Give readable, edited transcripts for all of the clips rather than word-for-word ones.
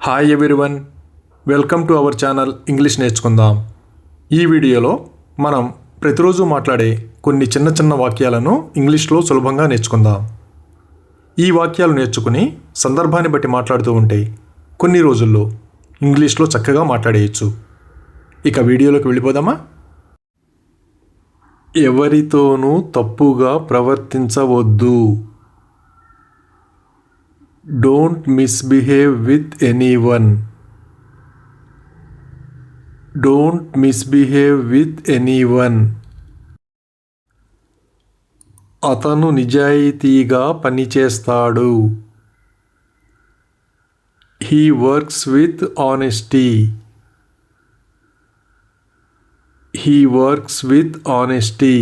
Hi everyone, welcome to our channel English నేర్చుకుందాం. ఈ వీడియోలో మనం ప్రతిరోజు మాట్లాడే కొన్ని చిన్న చిన్న వాక్యాలను ఇంగ్లీష్లో సులభంగా నేర్చుకుందాం. ఈ వాక్యాలు నేర్చుకుని సందర్భాన్ని బట్టి మాట్లాడుతూ ఉంటే కొన్ని రోజుల్లో ఇంగ్లీష్లో చక్కగా మాట్లాడేయచ్చు. ఇక వీడియోలోకి వెళ్ళిపోదామా? ఎవరితోనూ తప్పుగా ప్రవర్తించవద్దు. Don't misbehave with anyone. Don't misbehave with anyone. అతను నిజాయితీగా పనిచేస్తాడు. He works with honesty. He works with honesty.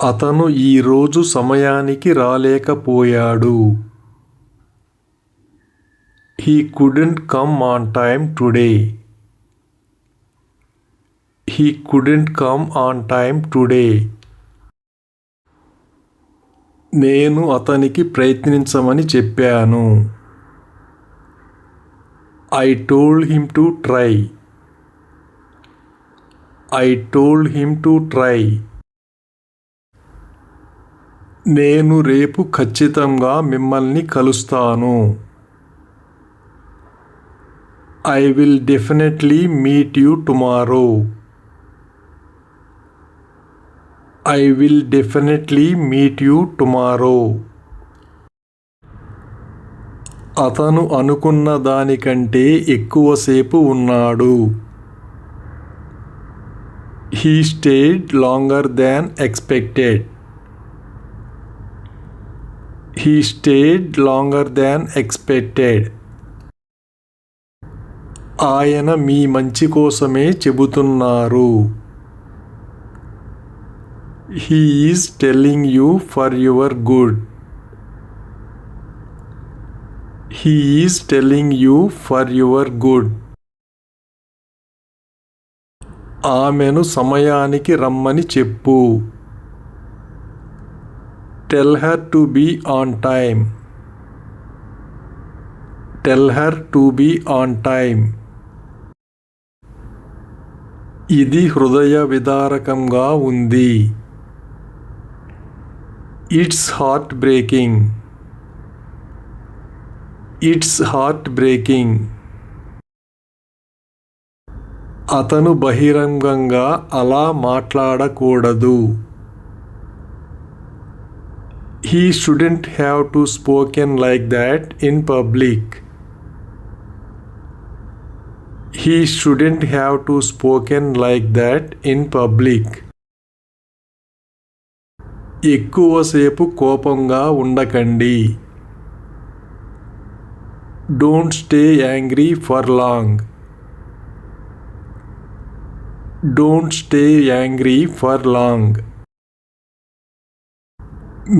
అతను ఈరోజు సమయానికి రాలేకపోయాడు. He couldn't come on time today. He couldn't come on time today. నేను అతనికి ప్రయత్నించమని చెప్పాను. I told him to try. I told him to try. నేను రేపు ఖచ్చితంగా మిమ్మల్ని కలుస్తాను. I will definitely meet you tomorrow. I will definitely meet you tomorrow. అతను అనుకున్న దానికంటే ఎక్కువసేపు ఉన్నాడు. He stayed longer than expected. He stayed longer than expected. ఆయన మీ మంచి కోసమే చెబుతున్నారు. He is telling you for your good. He is telling you for your good. ఆమెను సమయానికి రమ్మని చెప్పు. Tell her to be on time. Tell her to be on time. ఇది హృదయ విదారకంగా ఉంది. It's heartbreaking. It's heartbreaking. అతను బహిరంగంగా అలా మాట్లాడకూడదు. He shouldn't have to spoken like that in public. He shouldn't have to spoken like that in public. ఎక్కువసేపు కోపంగా ఉండకండి. Don't stay angry for long. Don't stay angry for long.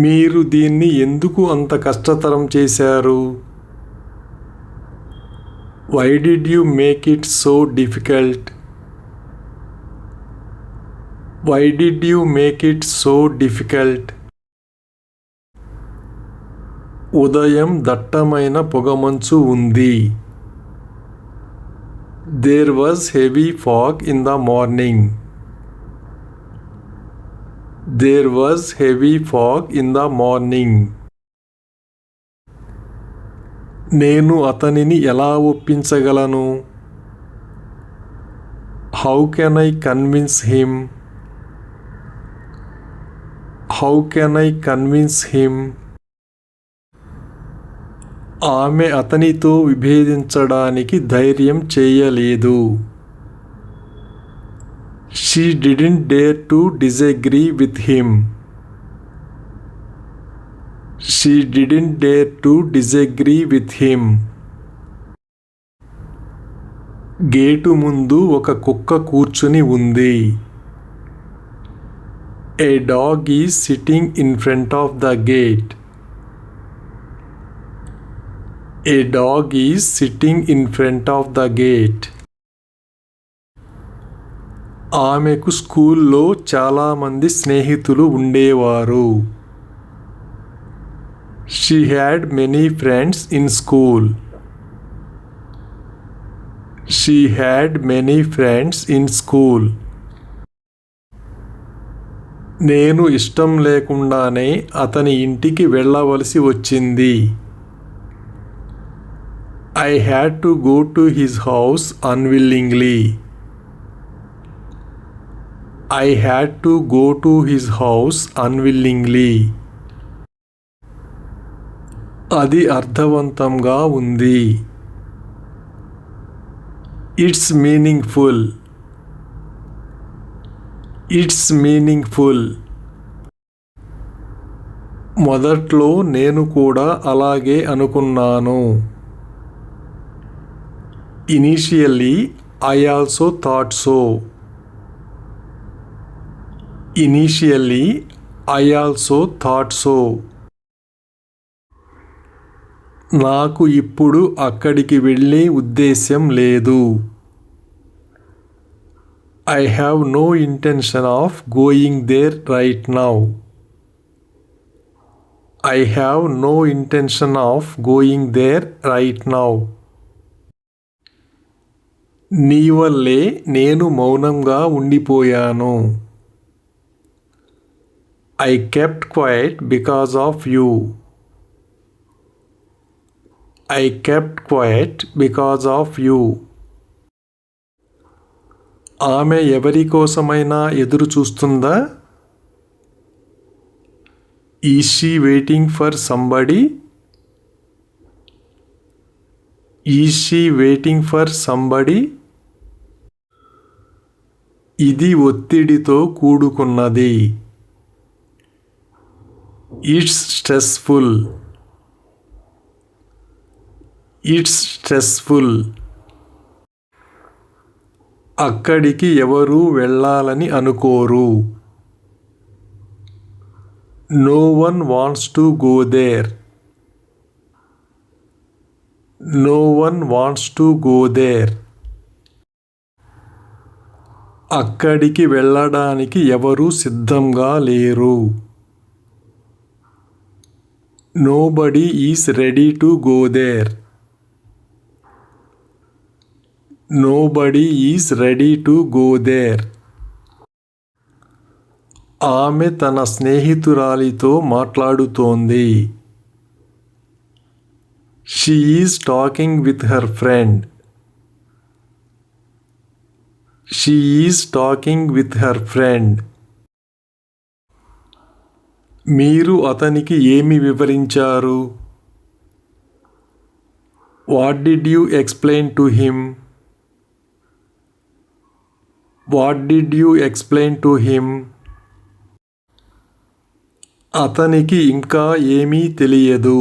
మీరు దీన్ని ఎందుకు అంత కష్టతరం చేశారు? Why did you make it so difficult? Why did you make it so difficult? ఉదయం దట్టమైన పొగమంచు ఉంది. There was heavy fog in the morning. There was heavy fog in the morning. నేను అతనిని ఎలా ఒప్పించగలను? How can I convince him? How can I convince him? ఆమె అతనితో విభేదించడానికి ధైర్యం చేయలేదు. She didn't dare to disagree with him. She didn't dare to disagree with him. Gate ముందు ఒక కుక్క కూర్చుని ఉంది. A dog is sitting in front of the gate. A dog is sitting in front of the gate. ఆమెకు స్కూల్లో చాలామంది స్నేహితులు ఉండేవారు. She had many friends in school. She had many friends in school. నేను ఇష్టం లేకుండానే అతని ఇంటికి వెళ్ళవలసి వచ్చింది. I had to go to his house unwillingly. I had to go to his house unwillingly. అది అర్థవంతంగా ఉంది. It's meaningful. It's meaningful. మొదట్లో నేను కూడా అలాగే అనుకున్నాను. Initially, I also thought so. Initially, I also thought so. నాకు ఇప్పుడు అక్కడికి వెళ్ళే ఉద్దేశ్యం లేదు. I have no intention of going there right now. I have no intention of going there right now. నీ వల్లే నేను మౌనంగా ఉండిపోయాను. I kept quiet because of you. I kept quiet because of you. ఆమె ఎవరి కోసమైనా ఎదురు చూస్తుందా? Is she waiting for somebody? Is she waiting for somebody? ఇది ఒత్తిడితో కూడుకున్నది. It's stressful. It's stressful. అక్కడికి ఎవరూ వెళ్ళాలని అనుకోరు. No one wants to go there. No one wants to go there. అక్కడికి వెళ్ళడానికి ఎవరూ సిద్ధంగా లేరు. Nobody is ready to go there. Nobody is ready to go there. ఆమె తన స్నేహితురాలితో మాట్లాడుతోంది. She is talking with her friend. She is talking with her friend. మీరు అతనికి ఏమి వివరించారు? What did you explain to him? What did you explain to him? అతనికి ఇంకా ఏమీ తెలియదు.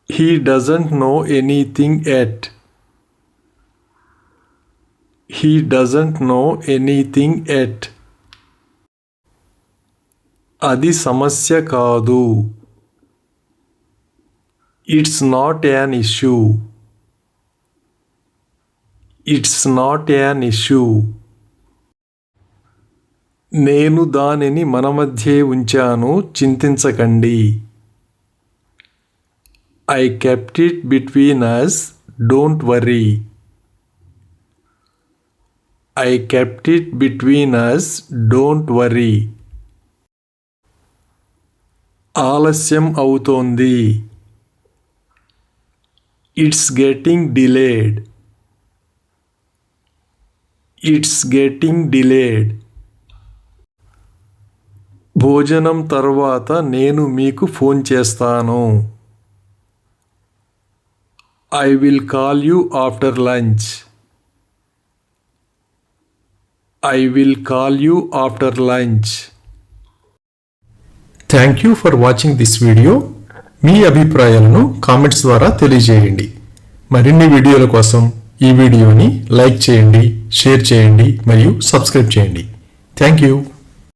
He doesn't know anything yet. He doesn't know anything yet. అది సమస్య కాదు. It's not an issue. It's not an issue. నేను దానిని మన మధ్యే ఉంచాను, చింతించకండి. I kept it between us, don't worry. I kept it between us, don't worry. ఆలస్యం అవుతోంది. It's getting delayed. It's getting delayed. భోజనం తర్వాత నేను మీకు ఫోన్ చేస్తాను. I will call you after lunch. I will call you after lunch. Thank you for watching this video. మీ అభిప్రాయాలను comments ద్వారా తెలియజేయండి. మరిన్ని వీడియోల కోసం ఈ వీడియోని లైక్ చేయండి, షేర్ చేయండి మరియు సబ్స్క్రైబ్ చేయండి. Thank you.